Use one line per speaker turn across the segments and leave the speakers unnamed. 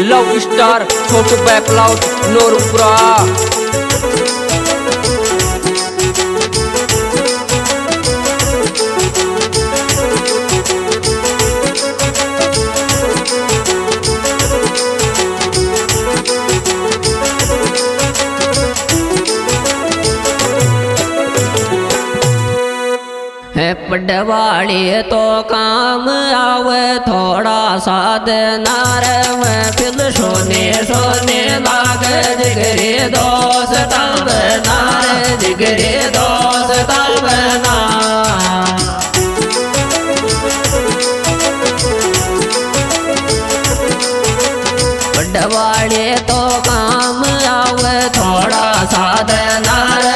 Love star छोटू बैकलाउट नूरपुरा।
पडवाड़ी तो काम आवे थोड़ा साध नार फिर सोने सोने लाग जिगरे दोस्त तब नार जिगरे दोस्त तब ना। पडवाड़ी तो काम आवे थोड़ा साध नार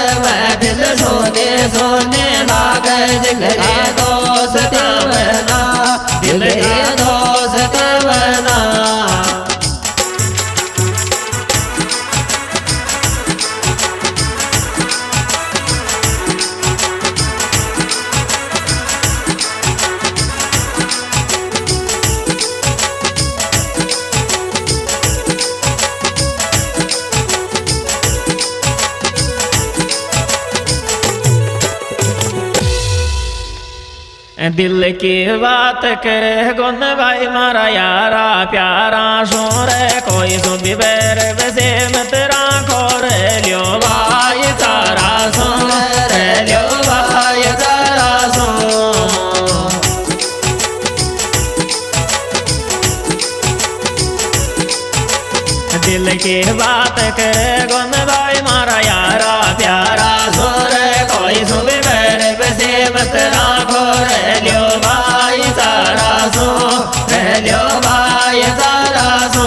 फिर सोने सोने लाग जिगरे दोस्त बना जिगरे दोस्त बना।
दिल की बात करे गुन भाई मारा यारा प्यारा शोर कोई सुबह बैर वैसे मत राखो रे लियो भाई तारा सो रे लियो भाई तारा सो। दिल की बात करे गुन भाई मारा यारा प्यारा शोर कोई सुबह बैर वैसे मत राखो रे लियो भाई तारा सो रे लियो भाई तारा सो।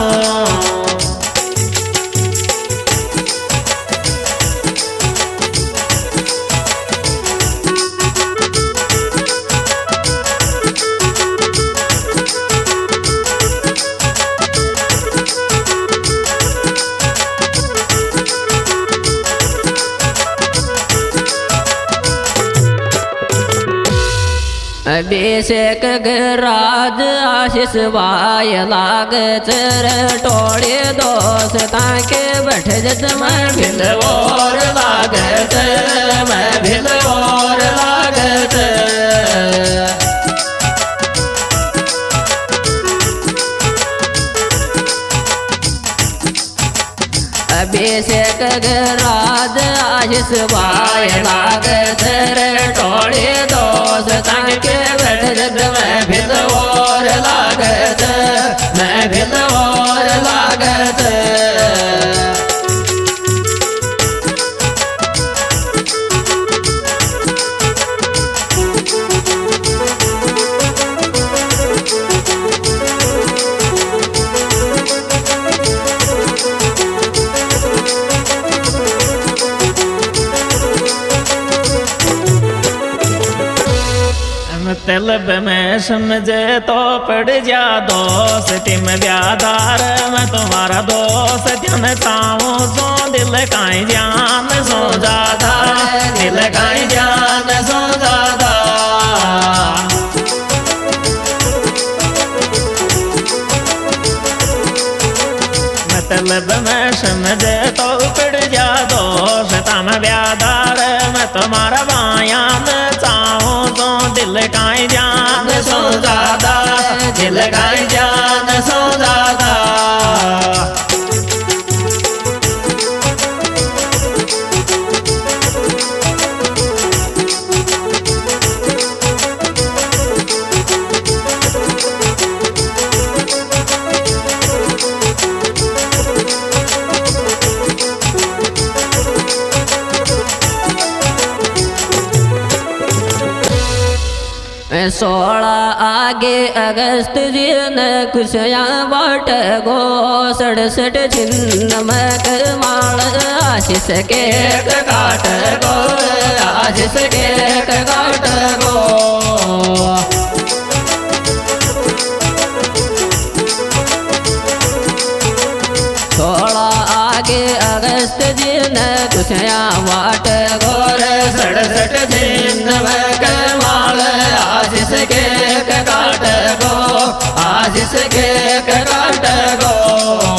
अभिषेक गराज आशीष वाय लाग चर टोड़े दोस्त के बैठ जत मैं भिल और लाग चर मैं भिल और लाग चर। अभिषेक गराज आशीष वाय लाग चर टोड़े दोस्त के बैठ जब मैं भिल और लागत मैं भिल और लागत।
तलब में समझे तो पड़ जा दोस्ती में ब्यादार मैं तुम्हारा दोस्त जानता हूँ सो दिल काई जान सो ज्यादा दिल काई जान सो ज्यादा। मतलब में समझे तो पड़ जा दोस्त में ब्यादार मैं तुम्हारा बायान चाहूँ तो दिल काई जान सो ज्यादा दिल काई जान सो ज्यादा।
सोलह आगे अगस्त दिन खुशियाँ बाट गो 67 छिन्न मक माल आशीष के काट गो आशीष के काट गो। 16 आगे अगस्त दिन खुशियाँ बाट गोर 67 दिन मक माल आशीष के काट गो आशीष के काट गो।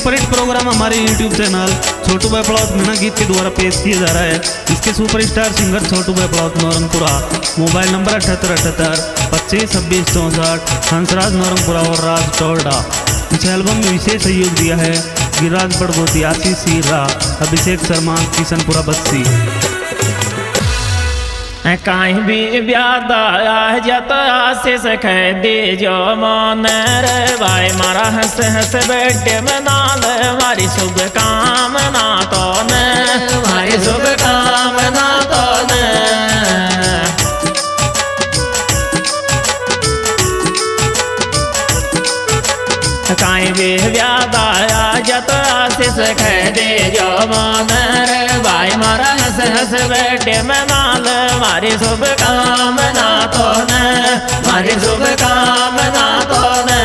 सुपरहिट प्रोग्राम हमारे YouTube चैनल छोटू भाई पड़ाउत मीणा गीत के द्वारा पेश किया जा रहा है। इसके सुपरस्टार सिंगर छोटू भाई पड़ाउत नौरंगपुरा। मोबाइल नंबर 7878252664, हंसराज नौरंगपुरा और राज टोल्डा। इस एल्बम में विशेष सहयोग दिया है गिरिराज बड़गोती, आशीष सीरा, अभिषेक शर्मा, किशनपुरा बस्सी।
कहीं भी ब्यादा आ जत आशीष कह दे जो मन रे भाई मारा हंस हंस बेटे में नाल मारी शुभ कामना तो ने मारी शुभ कामना तो ने। कहीं भी ब्यादा आ जत आशीष कह दे जो मन रे भाई मारा हंस हंस बेटे में नाल मारी शुभ कामना तो ने मारी शुभ कामना तो ने।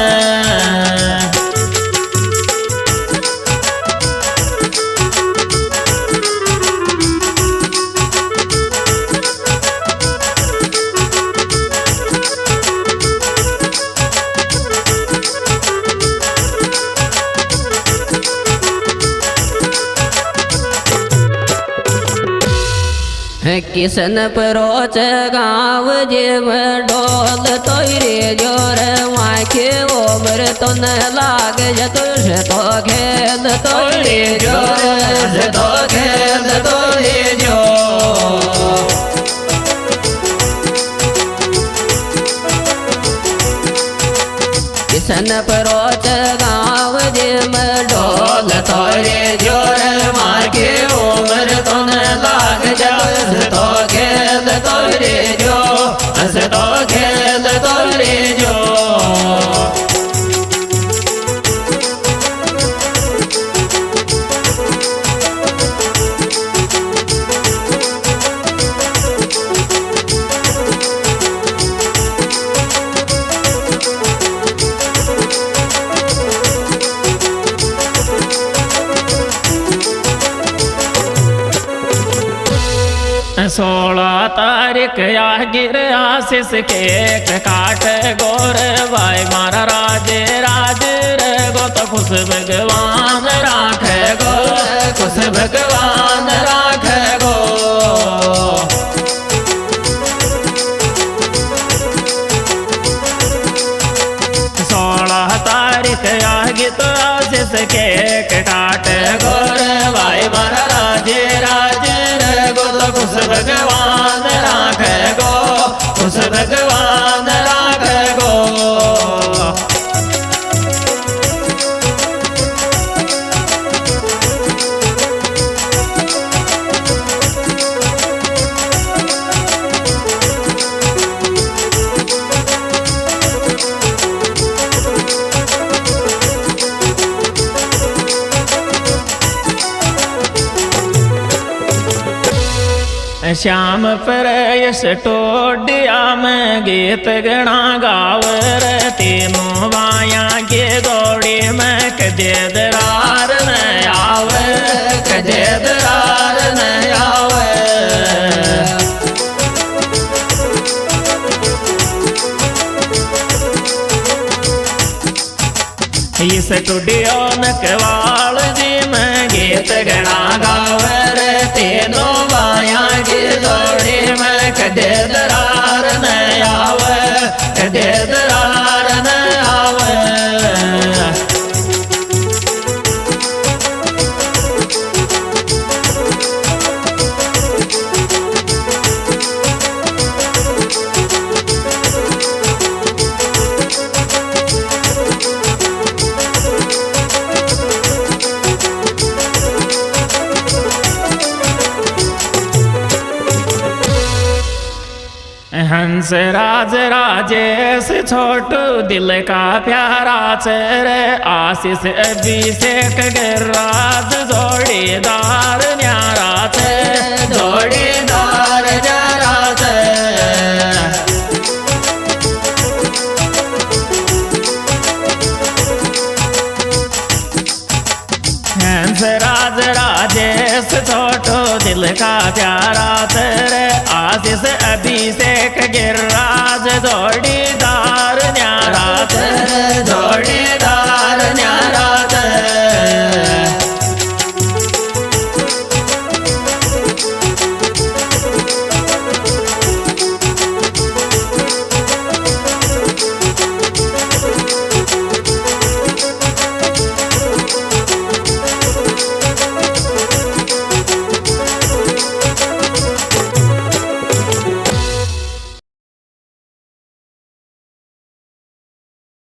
किसन परोच गाँव जेव डोल तोरे जोर माखे ओबर तो न लाग जतुष तो खेल तोरे जोर तो खेल तोरे जो। किसन परोच गाँव जेव डोल तोरे जोर माखे ओबर तो न लाग जतुष तो खेल तोरे जो, हंस तो खेल तोरे जो।
सोलह तारीख या गिर आशीष केक काट गोर भाई मारा राजे राज रे गो तो खुश भगवान राखे गो, खुश भगवान राखे गो। या गीत आशीष केक काट गोर भाई मारा राजे राज रे गो तो खुश भगवान राखे गो, खुश भगवान राखे गो। श्याम प्रयस टोडिया में गीत गणा गावर तीनों बाया के दौड़ी में कदे दरार न आवे, कदे दरार न आवे। इस टुडियो नकवाल जी में गीत गणा गावर तीनों बाया की दौड़ी में कदे दरार न आवे, कदे दरार न आवे। हंस राज राजेश छोटू दिल का प्यारा चेहरे आशीष अभिषेक गिरिराज जोड़ीदार न्यारा थे, जोड़ीदार न्यारा थे। हंस राज राजेश छोटू दिल का प्यारा तेरे आशीष अभिषेक